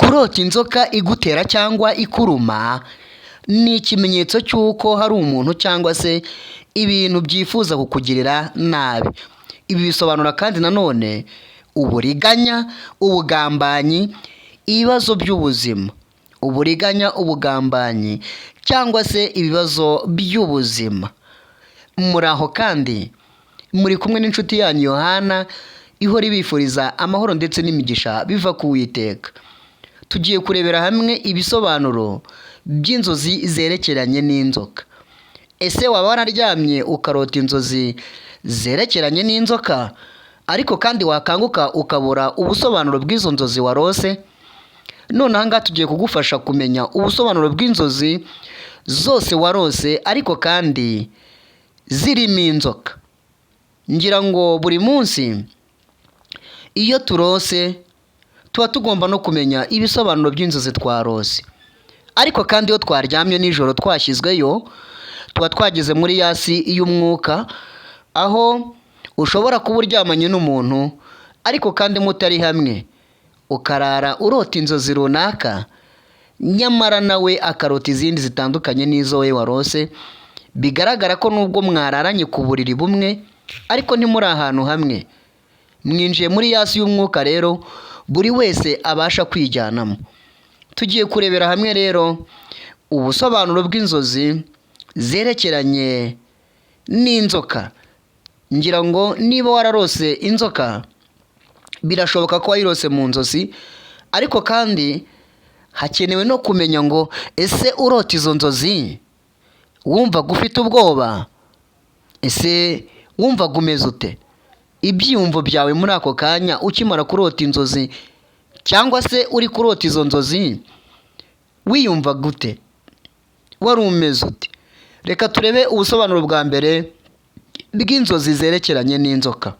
Kurota inzoka igutera cyangwa ikuruma ni ikimenyetso cy'uko hari umuntu cyangwa se ibintu byifuza kukugirira nabi. Ibi bisobanura kandi nanone uburiganya, ubugambanyi, ibibazo by'ubuzima. Uburiganya, ubugambanyi cyangwa se ibibazo by'ubuzima. Muri aho kandi muri kumwe n'inshuti yanyu Yohana ihora ibifuriza amahoro ndetse n'imigisha biva ku Uwiteka. Tugiye kurebera hamwe ibisobanuro by'inzozi zerekeranye n'inzoka. Ese waba wararyamye ukarota inzozi zerekeranye n'inzoka ariko kandi wakanguka ukabura ubusobanuro bw'izo nzozi warose? None aha ngaha tugiye kugufasha kumenya ubusobanuro bw'inzozi zose warose ariko kandi zirimo inzoka. Ngira ngo buri munsi iyo turose tuba tugomba no kumenya ibisobanuro by'inzozi twarose. Ariko kandi iyo twaryamye nijoro twashyizweyo tuba twageze muri ya si y'umwuka, aho ushobora kuba uryamanye n'umuntu ariko kandi mutari hamwe, ukarara urota inzozi runaka nyamara nawe akarota izindi zitandukanye n'izo we warose. Bigaragara ko nubwo mwararanye ku buriri bumwe ariko ntimuri ahantu hamwe, mwinjiye muri ya si y'umwuka rero buri wese abasha kwijyanamo. Tugiye kurebera hamwe rero ubusobanuro bw'inzozi zerekeranye n'inzoka. Ngira ngo niba wararose inzoka birashoboka ko wayirose mu nzozi, ariko kandi hakenewe no kumenya ngo ese urota izo nzozi wumvaga ufite ubwoba? Ese wumvaga umeze ute? Ibyiyumvo byawe muri ako kanya ukimara kurota inzozi cyangwa se uri kurota izo nzozi wiyumvaga ute? Wari umeze ute? Reka turebe ubusobanuro bwa mbere bw'inzozi zerekeranye n'inzoka.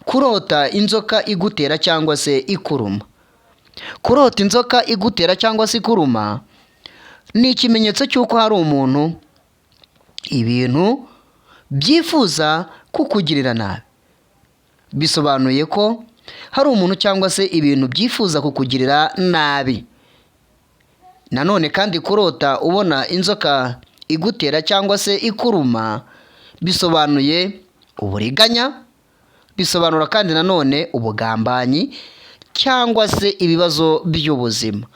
Kurota inzoka igutera cyangwa se ikuruma. Kurota inzoka igutera cyangwa se ikuruma ni ikimenyetso cy'uko hari umuntu, ibintu byifuza kukugirira nabi. Bisobanuye ko hari umuntu cyangwa se ibintu byifuza kukugirira nabi. Nanone kandi kurota ubona inzoka igutera cyangwa se ikuruma bisobanuye uburiganya, bisobanura kandi nanone ubugambanyi cyangwa se ibibazo by'ubuzima.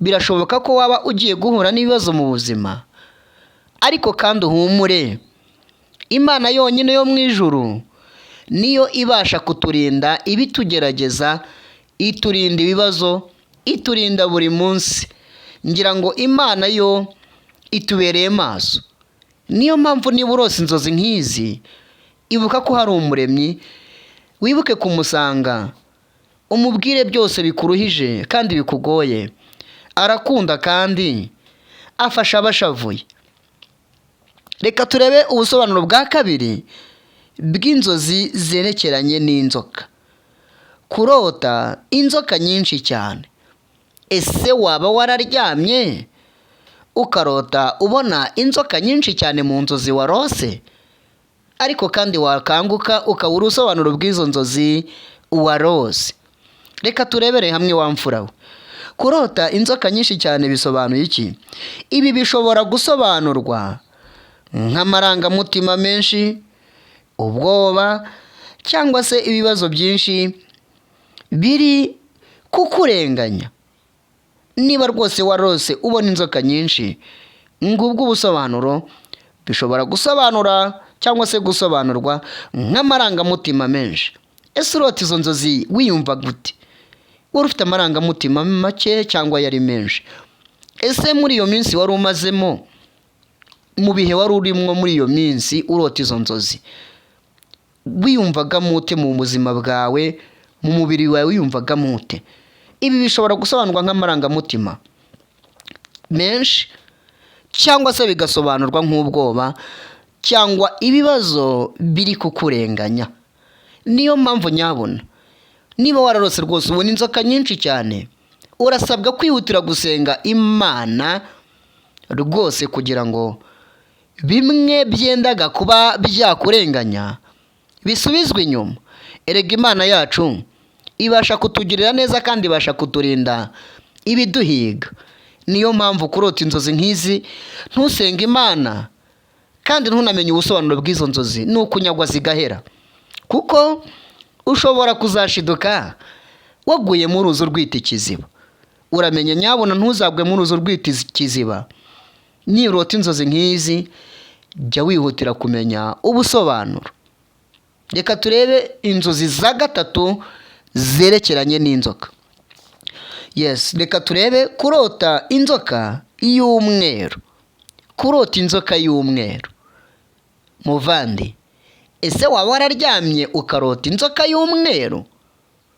Birashoboka ko waba ugiye guhura n'ibibazo mu buzima, ariko kandi uhumure, Imana yonyine yo mu ijuru niyo ibasha kuturinda ibitugerageza, iturinda ibibazo, iturinda buri munsi. Ngira ngo Imana yo itubereye maso. Niyo mpamvu niba urose inzozi nk'izi, ibuka ko hari umuremyi, wibuke kumusanga, umubwire byose bikuruhije kandi bikugoye. Arakunda kandi afasha abashavuye. Reka turebe ubusobanuro bwa kabiri bw'inzozi zerekeranye n'inzoka. Kurota inzoka nyinshi cyane. Ese waba wararyamye ukarota ubona inzoka nyinshi cyane mu nzozi warose, ariko kandi wakanguka ukabura ubusobanuro bw'izo nzozi warose? Reka turebere hamwe wa mfura we. Kurota inzoka nyinshi cyane bisobanuye iki? Ibi bishobora gusobanurwa nk'amarangamutima menshi, ubwoba cyangwa se ibibazo byinshi biri kukurenganya. Niba rwose warose ubona inzoka nyinshi, ngubwo ubusobanuro. Bishobora gusobanura cyangwa se gusobanurwa nk'amarangamutima menshi. Ese urota izo nzozi wiyumva gute? Wari ufite amarangamutima make cyangwa yari menshi? Ese muri iyo minsi wari umazemo, mu bihe wari urimo muri iyo minsi urota izo nzozi, wiyumvagamo ute mu buzima bwawe, mu mubiri wawe wiyumvagamo ute? Ibi bishobora gusobanurwa nk'amarangamutima menshi cyangwa se bigasobanurwa nk'ubwoba cyangwa ibibazo biri kukurenganya. Niyo mpamvu nyabona, niba wararose rwose ubona inzoka nyinshi cyane, urasabwa kwihutira gusenga Imana rwose kugira ngo bimwe byendaga kuba byakurenganya bisubizwe inyuma. Erega Imana yacu ibasha kutugirira neza kandi ibasha kuturinda ibiduhiga. Niyo mpamvu kurota inzozi nk'izi ntusenge Imana kandi ntunamenye ubusobanuro bw'izo nzozi, ni ukunyagwa zigahera, kuko ushobora kuzashiduka waguye mu ruzi urwita ikiziba. Uramenye nyabona ntuzagwe mu ruzi urwita ikiziba. Nirota inzozi nk'izi jya wihutira kumenya ubusobanuro. Reka turebe inzozi za gatatu zerekeranye n'inzoka. Reka turebe kurota inzoka y'umweru. Kurota inzoka y'umweru, muvandi, ese waba wararyamye ukarota inzoka y'umweru?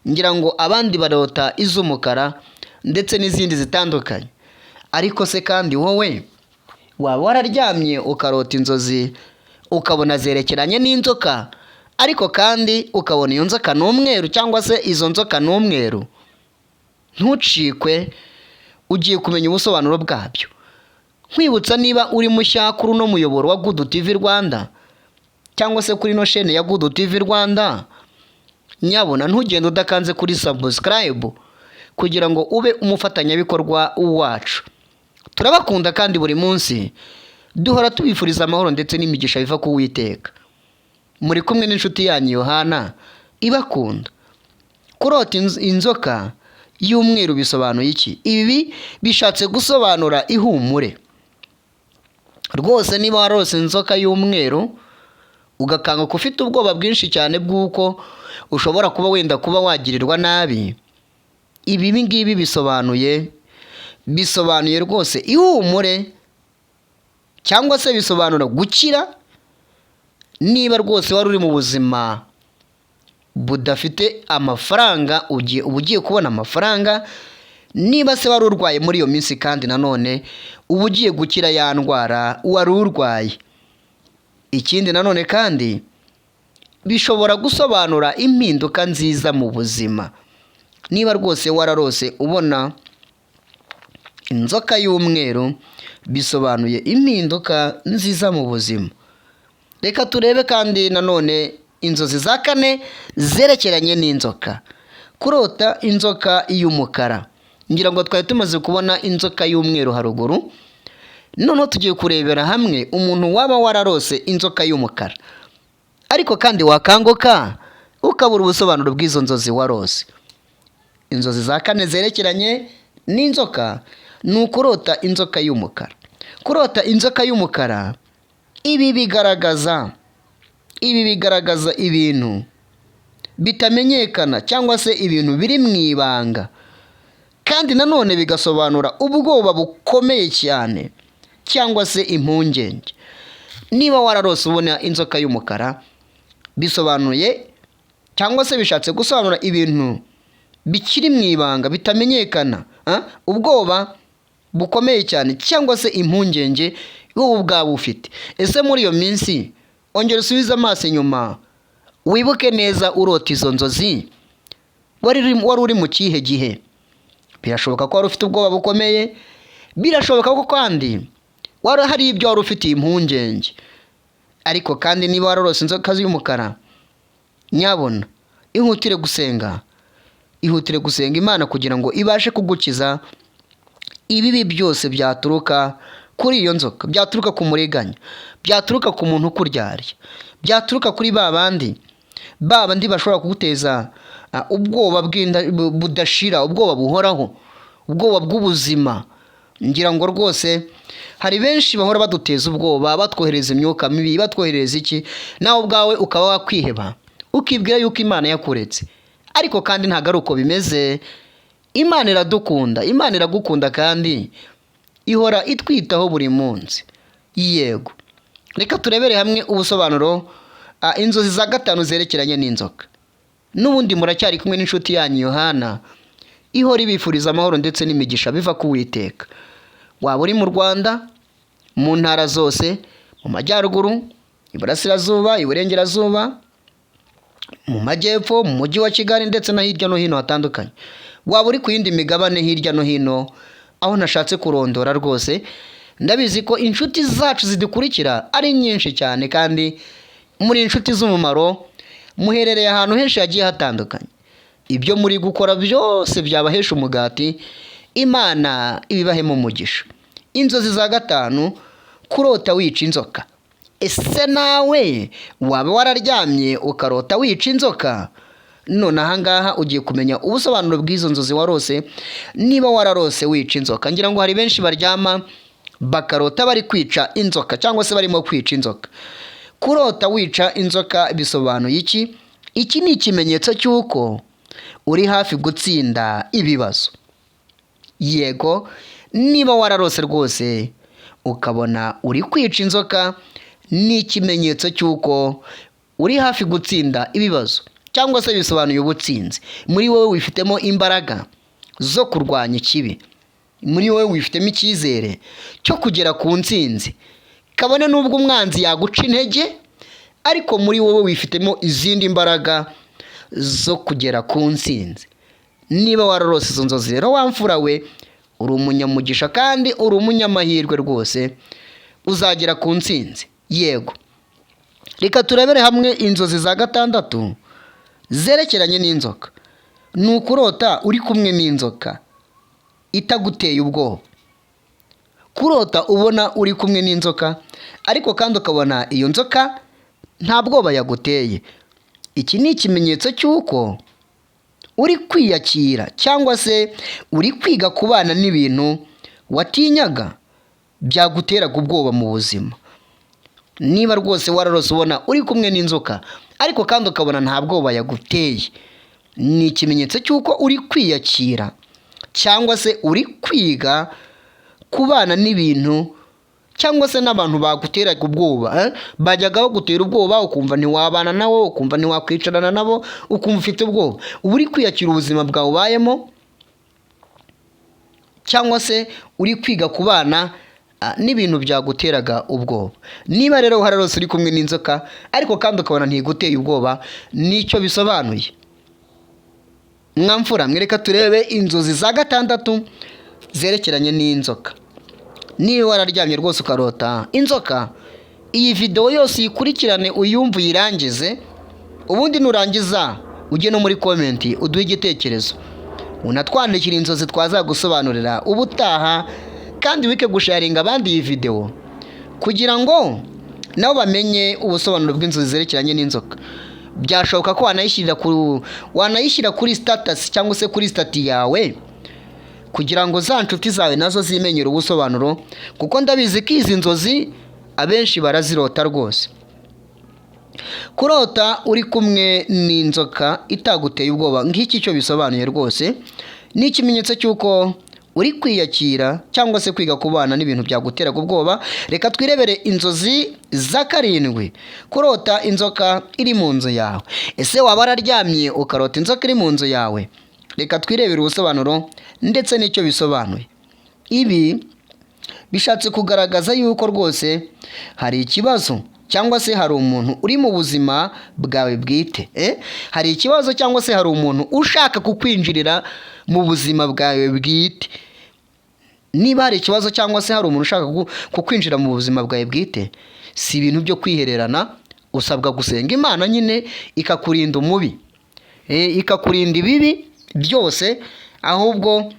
Ngira ngo abandi barota iz'umukara ndetse n'izindi zitandukanye, ariko se kandi wowe waba wararyamye ukarota inzozi ukabona zerekeranye n'inzoka, ariko kandi ukabona iyo nzoka ni umweru cyangwa se izo nzoka ni umweru? Ntucikwe, ugiye kumenya ubusobanuro bwabyo. Nkwibutsa, niba uri mushya kuri uno muyoboro wa Good TV Rwanda cyangwa se kuri ino shene ya Good TV Rwanda, nyabona ntugende udakanze kuri subscribe kugira ngo ube umufatanyabikorwa wacu. Turabakunda kandi buri munsi duhora tubifuriza amahoro ndetse n'imigisha biva ku Uwiteka. Muri kumwe n'inshuti yanyu Yohana ibakunda. Kurota inzoka y'umweru bisobanuye iki? Ibi bishatse gusobanura ihumure. Rwose niba warose inzoka y'umweru ugakanguka ufite ubwoba bwinshi cyane bw'uko ushobora kuba wenda kuba wagirirwa nabi, ibi ngibi bisobanuye rwose ihumure, cyangwa se bisobanura gukira. Niba rwose wari uri mu buzima budafite amafaranga, uba ugiye kubona amafaranga. Niba se wari urwaye muri iyo minsi kandi nanone uba ugiye gukira ya ndwara wari urwaye. Ikindi nanone kandi bishobora gusobanura impinduka nziza mu buzima. Niba rwose wararose ubona inzoka y'umweru, bisobanuye impinduka nziza mu buzima. Reka turebe kandi nanone inzozi za kane zerekeranye n'inzoka. Kurota inzoka y'umukara. Ngira ngo twari tumaze kubona inzoka y'umweru haruguru, noneho tugiye kurebera hamwe umuntu waba wararose inzoka y'umukara, ariko kandi wakanguka ukabura ubusobanuro bw'izo nzozi warose. Inzozi za kane zerekeranye n'inzoka ni ukurota inzoka y'umukara. Kurota inzoka y'umukara, ibi bigaragaza ibintu bitamenyekana cyangwa se ibintu biri mu ibanga, kandi nanone bigasobanura ubwoba bukomeye cyane cyangwa se impungenge. Niba wararose ubona inzoka y'umukara, bisobanuye cyangwa se bishatse gusobanura ibintu bikiri mu ibanga bitamenyekana, ubwoba bukomeye cyane cyangwa se impungenge wowe ubwawe ufite. Ese muri iyo minsi ongera usubize amaso inyuma, wibuke neza urota izo nzozi wari uri mu kihe gihe? Birashoboka ko wari ufite ubwoba bukomeye, birashoboka ko kandi hari ibyo wari ufitiye impungenge. Ariko kandi niba wararose inzoka y'umukara, nyabona ihutire gusenga Imana kugira ngo ibashe kugukiza ibibi byose byaturuka kuri iyo nzoka, byaturuka ku muriganya, byaturuka ku muntu ukuryarya, byaturuka kuri ba bandi bashobora kuguteza ubwoba budashira, ubwoba buhoraho, ubwoba bw'ubuzima. Ngira ngo rwose hari benshi bahora baduteza ubwoba, batwohereza imyuka mibi, batwohereza iki, nawe ubwawe ukaba wakwiheba ukibwira yuko Imana yakuretse. Ariko kandi ntabwo ari uko bimeze. Imana iradukunda, Imana iragukunda kandi ihora itwitaho buri munsi. Yego, reka turebere hamwe ubusobanuro inzozi za gatanu zerekeranye n'inzoka. N'ubundi muracyari kumwe n'inshuti yanyu Yohana ihora ibifuriza amahoro ndetse n'imigisha biva ku Uwiteka. Waba uri mu Rwanda, mu ntara zose, mu majyaruguru, iburasirazuba, iburengerazuba, mu majyepfo, mu mujyi wa Kigali ndetse na hirya no hino hatandukanye. Waba uri ku yindi migabane hirya no hino aho nashatse kurondora, rwose ndabizi ko inshuti zacu zidukurikira ari nyinshi cyane, kandi muri inshuti z'umumaro muherereye ahantu henshi hagiye hatandukanye. ibyo muri gukora byose byabahesha umugati, Imana ibibahemo umugisha. Inzozi za gatanu, kurota wica inzoka. Ese nawe waba wararyamye ukarota wica inzoka? None ahangaha ugiye kumenya ubusobanuro bw'izo nzozi warose, niba wararose wica inzoka. Ngira ngo hari benshi baryama bakarota bari kwica inzoka cyangwa se barimo kwica inzoka. Kurota wica inzoka bisobanuye iki? Iki ni ikimenyetso cy'uko uri hafi gutsinda ibibazo. Yego, niba wararose rwose ukabona uri kwica inzoka, ni ikimenyetso cy'uko uri hafi gutsinda ibibazo, cyangwa se bisobanuye ubutsinzi. Muri wowe wifitemo imbaraga zo kurwanya ikibi, muri wowe wifitemo icyizere cyo kugera ku ntsinzi. Kabone n'ubwo umwanzi yaguca intege, ariko muri wowe wifitemo izindi mbaraga zo kugera ku ntsinzi. Niba wararose izo nzozi rero wamfura we, uri umunyamugisha kandi uri umunyamahirwe rwose, uzagera ku ntsinzi. Yego, reka turebere hamwe inzozi za gatandatu zerekeranye n'inzoka. Ni ukurota uri kumwe n'inzoka itaguteye ubwoba. Kurota ubona uri kumwe n'inzoka, ariko kandi ukabona iyo nzoka nta bwoba yaguteye. Iki ni ikimenyetso cy'uko uri kwiyakira, cyangwa se uri kwiga kubana n'ibintu watinyaga byaguteraga ubwoba mu buzima. Niba rwose wararose ubona uri kumwe n'inzoka, ariko kandi ukabona nta bwoba yaguteye, ni ikimenyetso cy'uko uri kwiyakira, cyangwa se uri kwiga kubana n'ibintu cyangwa se n'abantu baguteraga ubwoba. Bajyaga bagutera ubwoba ukumva ntiwabana nabo, ukumva ntiwakwicarana nabo, ukumva ufite ubwoba. Uba uri kwiyakira ubuzima bwawe ubayemo, cyangwa se uri kwiga kubana n'ibintu byaguteraga ubwoba. Niba rero wararose uri kumwe n'inzoka, ariko kandi ukabona ntiguteye ubwoba, nicyo bisobanuye. Mwamfura mwe, reka turebe inzozi za gatandatu zerekeranye n'inzoka. Niba wararyamye rwose ukarota inzoka, iyi video yose uyikurikirane uyumve uyirangize, ubundi nurangiza ujye no muri komenti uduhe igitekerezo, unatwandikira inzozi twazagusobanurira ubutaha, kandi wike gusharinga abandi iyi video kugira ngo nabo bamenye ubusobanuro bw'inzozi zerekeranye n'inzoka. Byashoboka ko wanayishyira kuri status cyangwa se kuri stati yawe, kugira ngo za nshuti zawe nazo zimenyere ubusobanuro, kuko ndabizi ko izi nzozi abenshi barazirota rwose. Kurota uri kumwe n'inzoka itaguteye ubwoba, ngiki cyo bisobanuye rwose, ni ikimenyetso cy'uko uri kwiyakira cyangwa se kwiga kubana n'ibintu byaguteraga ubwoba. Reka twirebere inzozi za karindwi, kurota inzoka iri mu nzu yawe. Ese waba wararyamye ukarota inzoka iri mu nzu yawe? Reka twirebere ubusobanuro ndetse n'icyo bisobanuye. Ibi bishatse kugaragaza yuko rwose hari ikibazo, cyangwa se hari umuntu uri mu buzima bwawe bwite. Hari ikibazo cyangwa se hari umuntu ushaka kukwinjirira mu buzima bwawe bwite. Niba hari ikibazo cyangwa se hari umuntu ushaka kukwinjira mu buzima bwawe bwite, si ibintu byo kwihererana, usabwa gusenga Imana nyine ikakurinda umubi, ikakurinda ibibi byose, ahubwo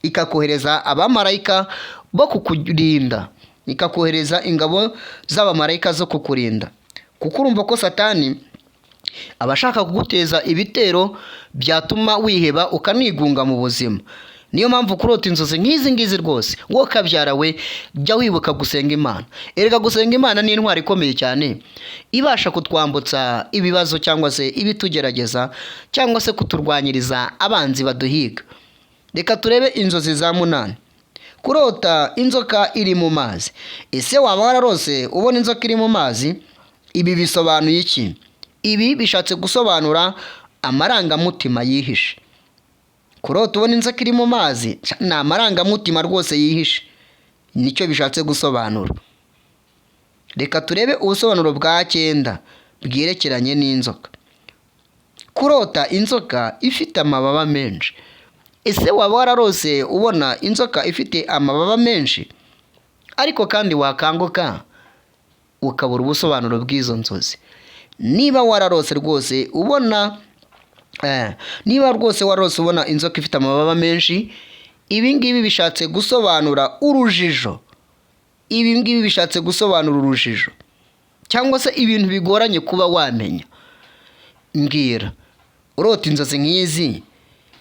ikakohereza abamarayika bo kukurinda, ikakohereza ingabo z'abamarayika zo kukurinda. Kuko urumva ko Satani aba ashaka kuguteza ibitero byatuma wiheba ukanigunga mu buzima. Niyo mpamvu kurota inzozi nk'izi ngizi rwose, wowe kabyara we, jya wibuka gusenga Imana. Erega gusenga Imana ni intwari ikomeye cyane, ibasha kutwambutsa ibibazo cyangwa se ibitugerageza, cyangwa se kuturwanyiriza abanzi baduhiga. Reka turebe inzozi za munani, kurota inzoka iri mu mazi. Ese waba wararose ubona inzoka iri mu mazi? Ibi bisobanuye iki? Ibi bishatse gusobanura amarangamutima yihishe. Kurota ubona inzoka iri mu mazi ni amarangamutima rwose yihishe, nicyo bishatse gusobanura. Reka turebe ubusobanuro bwa 9 bwerekeranye n'inzoka. Kurota inzoka ifite amababa menshi. Ese waba wararose ubona inzoka ifite amababa menshi, ariko kandi wakanguka ukabura ubusobanuro bw'izo nzozi? Niba wararose rwose ubona niba rwose warose ubona inzoka ifite amababa menshi, ibi ngibi bishatse gusobanura urujijo. Ibi ngibi bishatse gusobanura urujijo cyangwa se ibintu bigoranye kuba wamenya. Mbwira, urota inzozi nk'izi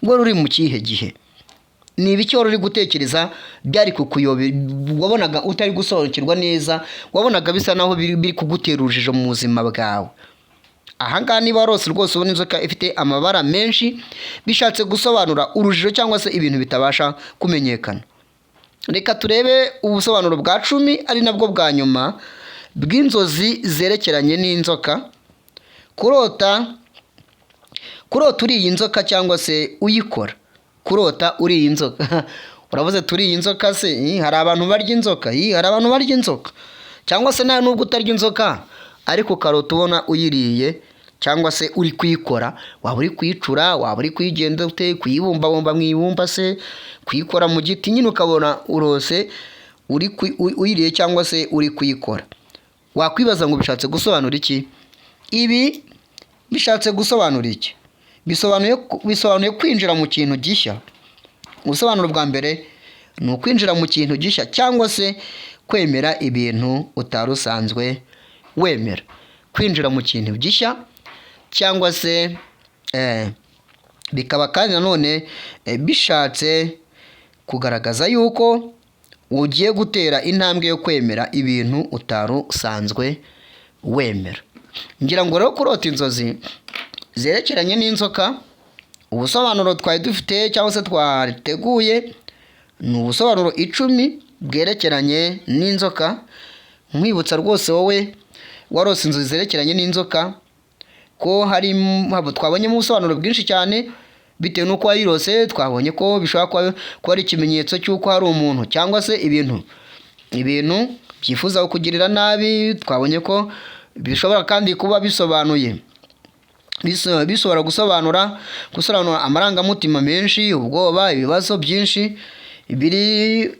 ngo ruri mu kihe gihe? Ni ibiki wari uri gutekereza byari kukuyobera, wabonaga utari gusobanukirwa neza, wabonaga bisa naho biri kugutera urujijo mu buzima bwawe? Aha ngaha niba warose rwose ubona inzoka ifite amabara menshi, bishatse gusobanura urujijo cyangwa se ibintu bitabasha kumenyekana. Reka turebe ubusobanuro bwa 10 ari nabwo bwa nyuma bw'inzozi zerekeranye n'inzoka. Kurota uriye inzoka cyangwa se uyikora. Kurota uriye inzoka. Uravuze turiye inzoka se? Hari abantu barya inzoka? Hari abantu barya inzoka. Cyangwa se nawe nubwo utarya inzoka ariko ukarota ubona uyiriye cyangwa se uri kuyikora, waba uri kuyicura, waba uri kuyigenda ute, kuyibumbabumba mu ibumba se, kuyikora mu giti, nyine ukabona urose uyiriye cyangwa se uri kuyikora. Wakwibaza ngo bishatse gusobanura iki? Ibi bishatse gusobanura iki? Bisobanuye kwinjira mu kintu gishya. Ubusobanuro bwa mbere ni ukwinjira mu kintu gishya cyangwa se kwemera ibintu utari usanzwe wemera. Kwinjira mu kintu gishya cyangwa se bikaba kandi nanone bishatse kugaragaza yuko ugiye gutera intambwe yo kwemera ibintu utari usanzwe wemera. Ngira ngo rero kurota inzozi zerekeranye n'inzoka, ubusobanuro twari dufite cyangwa se twateguye ni ubusobanuro 10 bwerekeranye n'inzoka. Nkwibutsa rwose wowe warose inzozi zerekeranye n'inzoka ko twabonyemo ubusobanuro bwinshi cyane bitewe n'uko wayirose. Twabonye ko bishobora kuba ari ikimenyetso cy'uko hari umuntu cyangwa se ibintu byifuza kukugirira nabi. Twabonye ko bishobora kandi kuba bishobora gusobanura amarangamutima menshi, ubwoba, ibibazo byinshi biri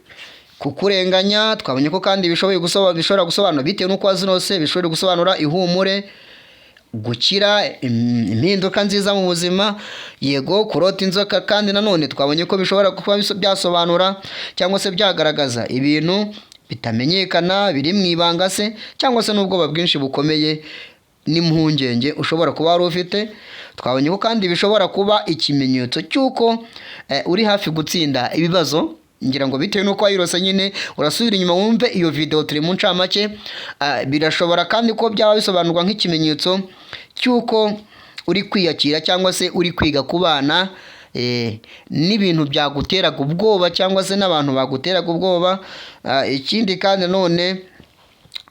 kukurenganya. Twabonye ko kandi bishobora gusobanura bitewe n'uko wazinose, bishobora gusobanura ihumure, gukira, impinduka nziza mu buzima. Yego, kurota inzoka kandi nanone twabonye ko bishobora kuba byasobanura cyangwa se byagaragaza ibintu bitamenyekana biri mu ibanga se, cyangwa se n'ubwoba bwinshi bukomeye n'impungenge ushobora kuba wari ufite. Twabonye ko kandi bishobora kuba ikimenyetso cy'uko uri hafi gutsinda ibibazo. Ngira ngo bitewe n'uko wayirose nyine urasubira inyuma wumve iyo video turi mu ncamake. Birashobora kandi ko byaba bisobanurwa nk'ikimenyetso cy'uko uri kwiyakira cyangwa se uri kwiga kubana n'ibintu byaguteraga ubwoba cyangwa se n'abantu baguteraga ubwoba. Ikindi kandi none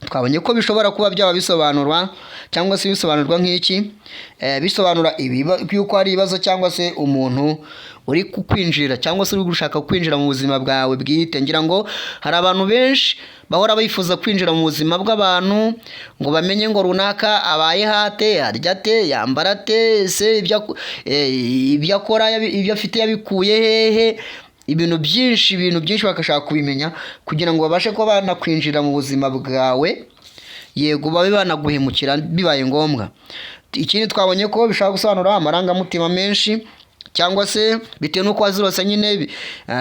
twabonye ko bishobora kuba byaba bisobanurwa cyangwa se bisobanurwa nk'iki, bisobanura yuko hari ibibazo cyangwa se umuntu uri kukwinjira cyangwa se uri gushaka kwinjira mu buzima bwawe bwite. Ngira ngo hari abantu benshi bahora bifuza kwinjira mu buzima bw'abantu ngo bamenye ngo runaka abaye hate, arya ate, yambara ate, se ibyo akora, ibyo afite yabikuye hehe, ibintu byinshi bakashaka kubimenya kugira ngo babashe kuba banakwinjira mu buzima bwawe. Yego, babe banaguhemukira bibaye ngombwa. Ikindi twabonye ko bishaka gusobanura amarangamutima menshi cyangwa se bitewe n'uko wazirose nyine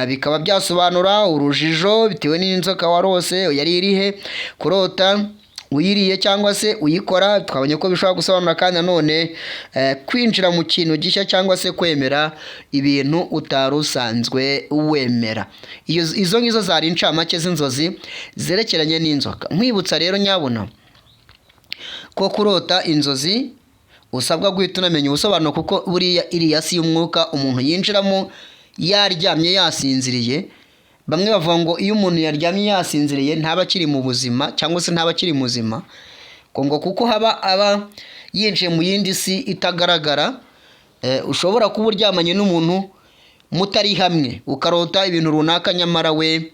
bikaba byasobanura urujijo bitewe n'inzoka warose yari irihe. Kurota uyiriye cyangwa se uyikora, twabonye ko bishobora gusobanura kandi nanone kwinjira mu kintu gishya cyangwa se kwemera ibintu utari usanzwe wemera. Izo ngizo zari incamake z'inzozi zerekeranye n'inzoka. Nkwibutsa rero nyabuna ko kurota inzozi usabwa guhita unamenya ubusobanuro, kuko buriya iriya si y'umwuka umuntu yinjiramo yaryamye yasinziriye. Bamwe bavuga ngo iyo umuntu yaryamye yasinziriye ntaba akiri mu buzima cyangwa se ntaba akiri muzima, ngo kuko aba yinjiye mu yindi si itagaragara. Ushobora kuba uryamanye n'umuntu mutari hamwe ukarota ibintu runaka, nyamara we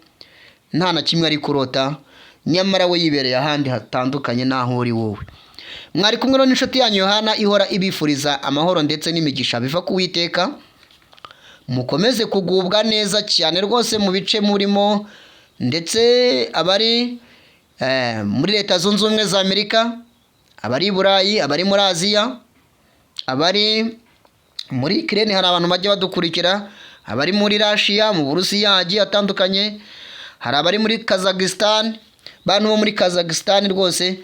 nta na kimwe ari kurota, nyamara we yibereye ahandi hatandukanye n'aho uri wowe. Mwari kumwe n'inshuti yanyu Yohana ihora ibifuriza amahoro ndetse n'imigisha biva ku Uwiteka. Mukomeze kugubwa neza cyane rwose mu bice murimo, ndetse abari muri Leta Zunze Ubumwe za Amerika, abari i Burayi, abari muri Aziya, abari muri Ukraine hari abantu bajya badukurikira, abari muri Russia, mu Burusiya hagiye atandukanye, hari abari muri Kazakhstan. Bantu bo muri Kazakhstan rwose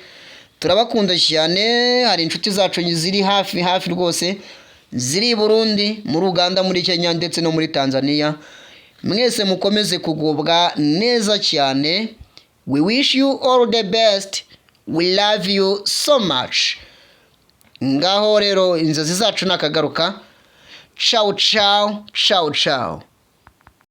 turabakunda cyane, hari inshuti zacu ziri hafi rwose, ziri i Burundi, muri Uganda, muri Kenya ndetse no muri Tanzania. Mwese mukomeze kugubwa neza cyane. We wish you all the best. We love you so much. Ngaho rero inzozi zacu nakagaruka. Ciao ciao ciao ciao.